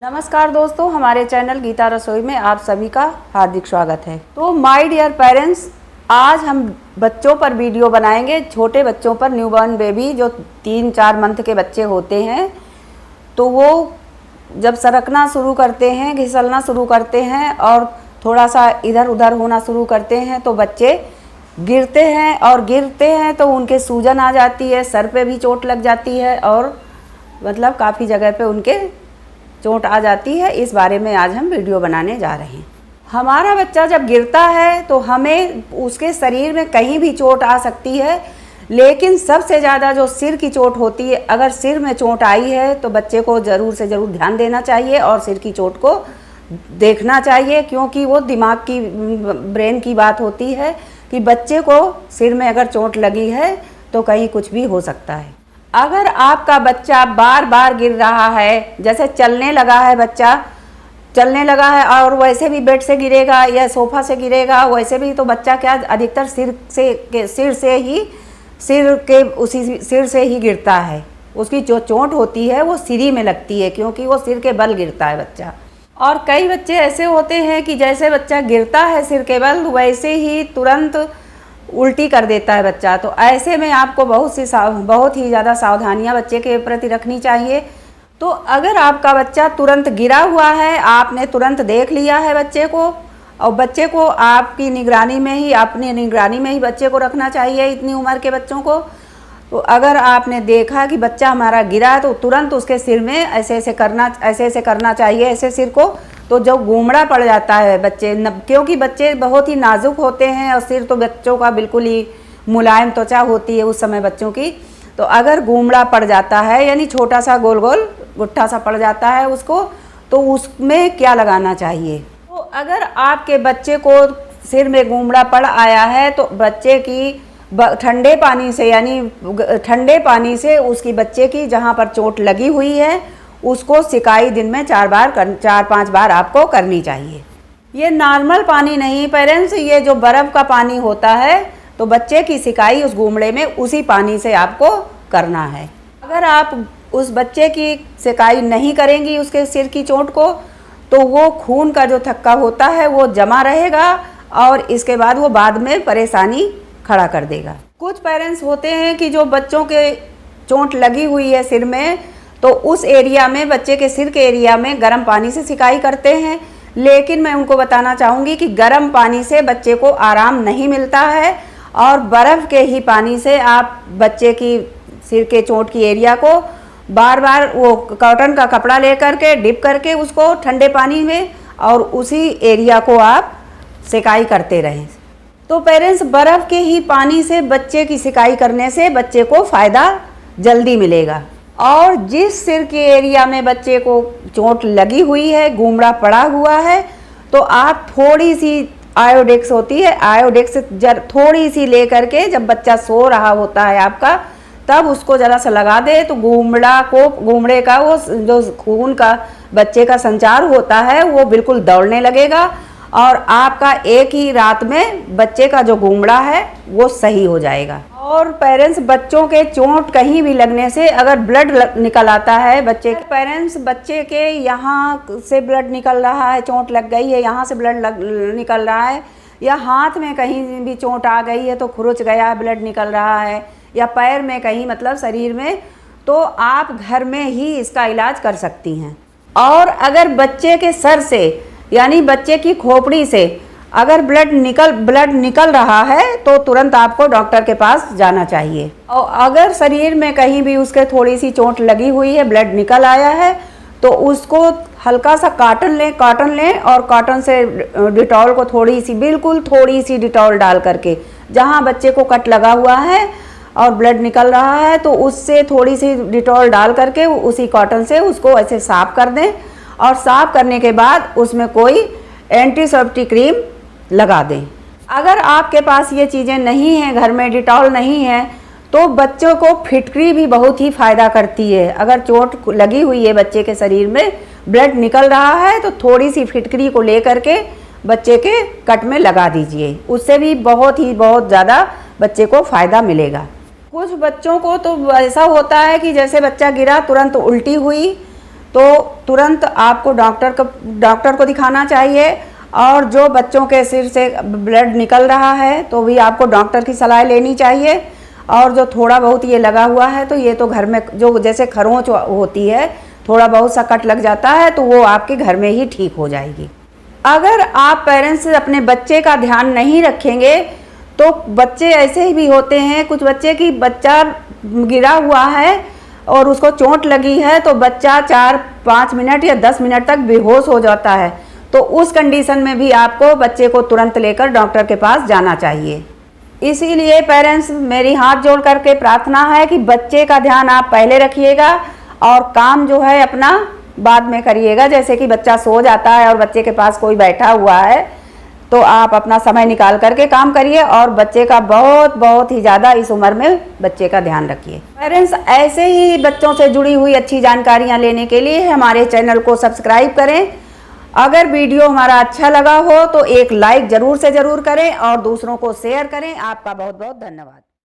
नमस्कार दोस्तों, हमारे चैनल गीता रसोई में आप सभी का हार्दिक स्वागत है। तो माय डियर पेरेंट्स, आज हम बच्चों पर वीडियो बनाएंगे, छोटे बच्चों पर, न्यूबॉर्न बेबी जो 3-4 मंथ के बच्चे होते हैं। तो वो जब सरकना शुरू करते हैं, घिसलना शुरू करते हैं और थोड़ा सा इधर उधर होना शुरू करते हैं तो बच्चे गिरते हैं, और गिरते हैं तो उनके सूजन आ जाती है, सर पे भी चोट लग जाती है और मतलब काफ़ी जगह पे उनके चोट आ जाती है। इस बारे में आज हम वीडियो बनाने जा रहे हैं। हमारा बच्चा जब गिरता है तो हमें उसके शरीर में कहीं भी चोट आ सकती है, लेकिन सबसे ज़्यादा जो सिर की चोट होती है, अगर सिर में चोट आई है तो बच्चे को ज़रूर से ज़रूर ध्यान देना चाहिए और सिर की चोट को देखना चाहिए, क्योंकि वो दिमाग की, ब्रेन की बात होती है कि बच्चे को सिर में अगर चोट लगी है तो कहीं कुछ भी हो सकता है। अगर आपका बच्चा बार बार गिर रहा है, जैसे चलने लगा है, बच्चा चलने लगा है और वैसे भी बेड से गिरेगा या सोफ़ा से गिरेगा, वैसे भी तो बच्चा क्या अधिकतर सिर से ही गिरता है। उसकी जो चोट होती है वो सिरी में लगती है, क्योंकि वो सिर के बल गिरता है बच्चा। और कई बच्चे ऐसे होते हैं कि जैसे बच्चा गिरता है सिर के बल, वैसे ही तुरंत उल्टी कर देता है बच्चा। तो ऐसे में आपको बहुत ही ज़्यादा सावधानियां बच्चे के प्रति रखनी चाहिए। तो अगर आपका बच्चा तुरंत गिरा हुआ है, आपने तुरंत देख लिया है बच्चे को, और बच्चे को आपकी निगरानी में ही, अपनी निगरानी में ही बच्चे को रखना चाहिए, इतनी उम्र के बच्चों को। तो अगर आपने देखा कि बच्चा हमारा गिरा है तो तुरंत उसके सिर में ऐसे ऐसे करना चाहिए, ऐसे सिर को। तो जो घूमड़ा पड़ जाता है बच्चे, क्योंकि बच्चे बहुत ही नाजुक होते हैं और सिर तो बच्चों का बिल्कुल ही मुलायम त्वचा होती है उस समय बच्चों की। तो अगर घूमड़ा पड़ जाता है, यानी छोटा सा गोल गोल गुट्ठा सा पड़ जाता है उसको, तो उसमें क्या लगाना चाहिए। तो अगर आपके बच्चे को सिर में घूमड़ा पड़ आया है तो बच्चे की ठंडे पानी से, यानी ठंडे पानी से उसकी बच्चे की जहाँ पर चोट लगी हुई है उसको सिकाई दिन में 4-5 बार आपको करनी चाहिए। ये नॉर्मल पानी नहीं पेरेंट्स, ये जो बर्फ़ का पानी होता है, तो बच्चे की सिकाई उस घूमड़े में उसी पानी से आपको करना है। अगर आप उस बच्चे की सिकाई नहीं करेंगी उसके सिर की चोट को, तो वो खून का जो थक्का होता है वो जमा रहेगा और इसके बाद वो बाद में परेशानी खड़ा कर देगा। कुछ पेरेंट्स होते हैं कि जो बच्चों के चोट लगी हुई है सिर में, तो उस एरिया में, बच्चे के सिर के एरिया में गर्म पानी से सिकाई करते हैं, लेकिन मैं उनको बताना चाहूँगी कि गर्म पानी से बच्चे को आराम नहीं मिलता है, और बर्फ़ के ही पानी से आप बच्चे की सिर के चोट की एरिया को बार बार वो कॉटन का कपड़ा ले करके डिप करके उसको ठंडे पानी में, और उसी एरिया को आप सिकाई करते रहें। तो पेरेंट्स, बर्फ़ के ही पानी से बच्चे की सिकाई करने से बच्चे को फ़ायदा जल्दी मिलेगा। और जिस सिर के एरिया में बच्चे को चोट लगी हुई है, घूमड़ा पड़ा हुआ है, तो आप थोड़ी सी आयोडेक्स होती है, आयोडेक्स थोड़ी सी ले करके, जब बच्चा सो रहा होता है आपका, तब उसको ज़रा सा लगा दे, तो घूमड़े का वो जो खून का बच्चे का संचार होता है वो बिल्कुल दौड़ने लगेगा, और आपका एक ही रात में बच्चे का जो घूमड़ा है वो सही हो जाएगा। और पेरेंट्स, बच्चों के चोट कहीं भी लगने से अगर ब्लड निकल आता है बच्चे के यहाँ से ब्लड निकल रहा है, चोट लग गई है, यहाँ से ब्लड निकल रहा है, या हाथ में कहीं भी चोट आ गई है तो खुरुच गया, ब्लड निकल रहा है, या पैर में कहीं, मतलब शरीर में, तो आप घर में ही इसका इलाज कर सकती हैं। और अगर बच्चे के सर से, यानी बच्चे की खोपड़ी से अगर ब्लड निकल रहा है तो तुरंत आपको डॉक्टर के पास जाना चाहिए। और अगर शरीर में कहीं भी उसके थोड़ी सी चोट लगी हुई है, ब्लड निकल आया है, तो उसको हल्का सा कॉटन लें और कॉटन से डिटॉल को बिल्कुल थोड़ी सी डिटॉल डाल करके, जहाँ बच्चे को कट लगा हुआ है और ब्लड निकल रहा है, तो उससे थोड़ी सी डिटॉल डाल करके उसी कॉटन से उसको ऐसे साफ कर दें, और साफ करने के बाद उसमें कोई एंटीसेप्टिक क्रीम लगा दें। अगर आपके पास ये चीज़ें नहीं हैं, घर में डिटॉल नहीं है, तो बच्चों को फिटकरी भी बहुत ही फ़ायदा करती है। अगर चोट लगी हुई है बच्चे के शरीर में, ब्लड निकल रहा है, तो थोड़ी सी फिटकरी को ले करके बच्चे के कट में लगा दीजिए, उससे भी बहुत ज़्यादा बच्चे को फ़ायदा मिलेगा। कुछ बच्चों को तो ऐसा होता है कि जैसे बच्चा गिरा तुरंत उल्टी हुई, तो तुरंत आपको डॉक्टर को दिखाना चाहिए। और जो बच्चों के सिर से ब्लड निकल रहा है तो भी आपको डॉक्टर की सलाह लेनी चाहिए। और जो थोड़ा बहुत ये लगा हुआ है तो ये तो घर में जो जैसे खरोंच होती है, थोड़ा बहुत सा कट लग जाता है तो वो आपके घर में ही ठीक हो जाएगी। अगर आप पेरेंट्स अपने बच्चे का ध्यान नहीं रखेंगे तो बच्चे ऐसे ही भी होते हैं, कुछ बच्चे की बच्चा गिरा हुआ है और उसको चोट लगी है तो बच्चा 4-5 मिनट या 10 मिनट तक बेहोश हो जाता है। तो उस कंडीशन में भी आपको बच्चे को तुरंत लेकर डॉक्टर के पास जाना चाहिए। इसीलिए पेरेंट्स मेरी हाथ जोड़ करके प्रार्थना है कि बच्चे का ध्यान आप पहले रखिएगा और काम जो है अपना बाद में करिएगा। जैसे कि बच्चा सो जाता है और बच्चे के पास कोई बैठा हुआ है तो आप अपना समय निकाल करके काम करिए और बच्चे का बहुत ही ज़्यादा इस उम्र में बच्चे का ध्यान रखिए। पेरेंट्स ऐसे ही बच्चों से जुड़ी हुई अच्छी जानकारियाँ लेने के लिए हमारे चैनल को सब्सक्राइब करें। अगर वीडियो हमारा अच्छा लगा हो तो एक लाइक ज़रूर से ज़रूर करें और दूसरों को शेयर करें। आपका बहुत बहुत धन्यवाद।